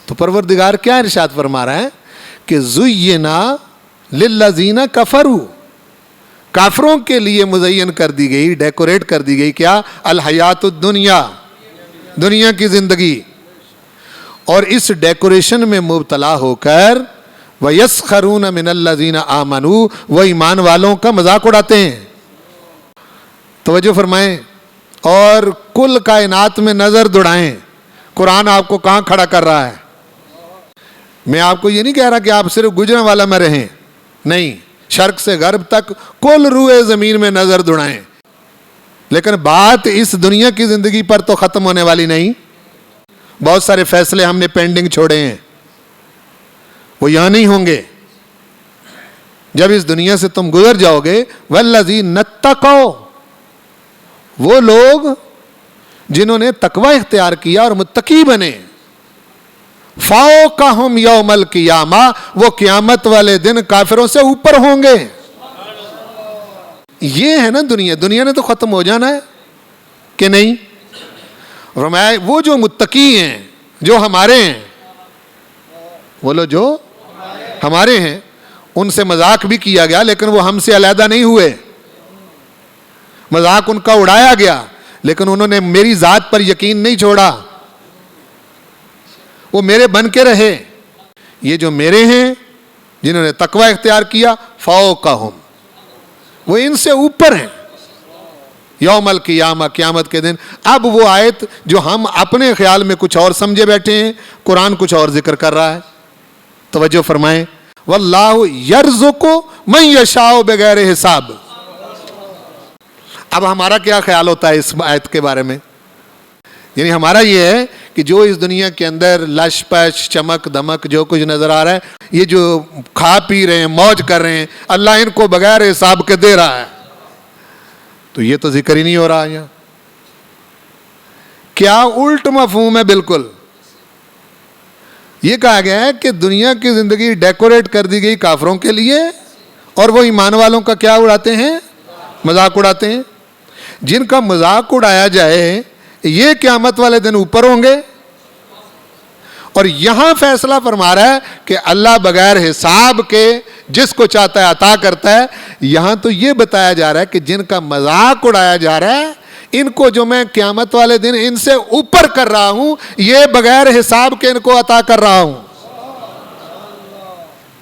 تو پروردگار کیا ارشاد فرما رہا ہے کہ زینا للذین کفروا، کافروں کے لیے مزین کر دی گئی، ڈیکوریٹ کر دی گئی کیا؟ الحیات الدنیا، دنیا کی زندگی، اور اس ڈیکوریشن میں مبتلا ہو کر وَيَسْخَرُونَ مِنَ الَّذِينَ آمَنُوا، وہ ایمان والوں کا مذاق اڑاتے ہیں۔ توجہ فرمائیں، اور کل کائنات میں نظر دوڑائیں، قرآن آپ کو کہاں کھڑا کر رہا ہے؟ میں آپ کو یہ نہیں کہہ رہا کہ آپ صرف گجرانوالہ میں رہیں، نہیں، شرق سے غرب تک کل روئے زمین میں نظر دوڑائیں، لیکن بات اس دنیا کی زندگی پر تو ختم ہونے والی نہیں۔ بہت سارے فیصلے ہم نے پینڈنگ چھوڑے ہیں، وہ یہاں نہیں ہوں گے۔ جب اس دنیا سے تم گزر جاؤ گے، وَالَّذِينَ اتَّقَوْا، وہ لوگ جنہوں نے تقوی اختیار کیا اور متقی بنے، فَوْقَهُمْ يَوْمَ الْقِيَامَةِ، وہ قیامت والے دن کافروں سے اوپر ہوں گے۔ یہ ہے نا دنیا، دنیا نے تو ختم ہو جانا ہے کہ نہیں؟ فرمایا وہ جو متقی ہیں، جو ہمارے ہیں، وہ لوگ جو ہمارے ہیں، ان سے مذاق بھی کیا گیا لیکن وہ ہم سے علیحدہ نہیں ہوئے، مذاق ان کا اڑایا گیا لیکن انہوں نے میری ذات پر یقین نہیں چھوڑا، وہ میرے بن کے رہے۔ یہ جو میرے ہیں جنہوں نے تقوی اختیار کیا، فوقہم، وہ ان سے اوپر ہیں یوم القیامہ، قیامت کے دن۔ اب وہ آیت جو ہم اپنے خیال میں کچھ اور سمجھے بیٹھے ہیں، قرآن کچھ اور ذکر کر رہا ہے۔ توجہ فرمائیں، واللہ یرزق من یشاء بغیر حساب۔ اب ہمارا کیا خیال ہوتا ہے اس آیت کے بارے میں؟ یعنی ہمارا یہ ہے کہ جو اس دنیا کے اندر لش پش چمک دمک جو کچھ نظر آ رہا ہے، یہ جو کھا پی رہے ہیں، موج کر رہے ہیں، اللہ ان کو بغیر حساب کے دے رہا ہے، تو یہ تو ذکر ہی نہیں ہو رہا یہاں۔ کیا الٹ مفہوم ہے؟ بالکل یہ کہا گیا ہے کہ دنیا کی زندگی ڈیکوریٹ کر دی گئی کافروں کے لیے، اور وہ ایمان والوں کا کیا اڑاتے ہیں؟ مذاق اڑاتے ہیں۔ جن کا مذاق اڑایا جائے یہ قیامت والے دن اوپر ہوں گے، اور یہاں فیصلہ فرما رہا ہے کہ اللہ بغیر حساب کے جس کو چاہتا ہے عطا کرتا ہے۔ یہاں تو یہ بتایا جا رہا ہے کہ جن کا مذاق اڑایا جا رہا ہے، ان کو جو میں قیامت والے دن ان سے اوپر کر رہا ہوں، یہ بغیر حساب کے ان کو عطا کر رہا ہوں۔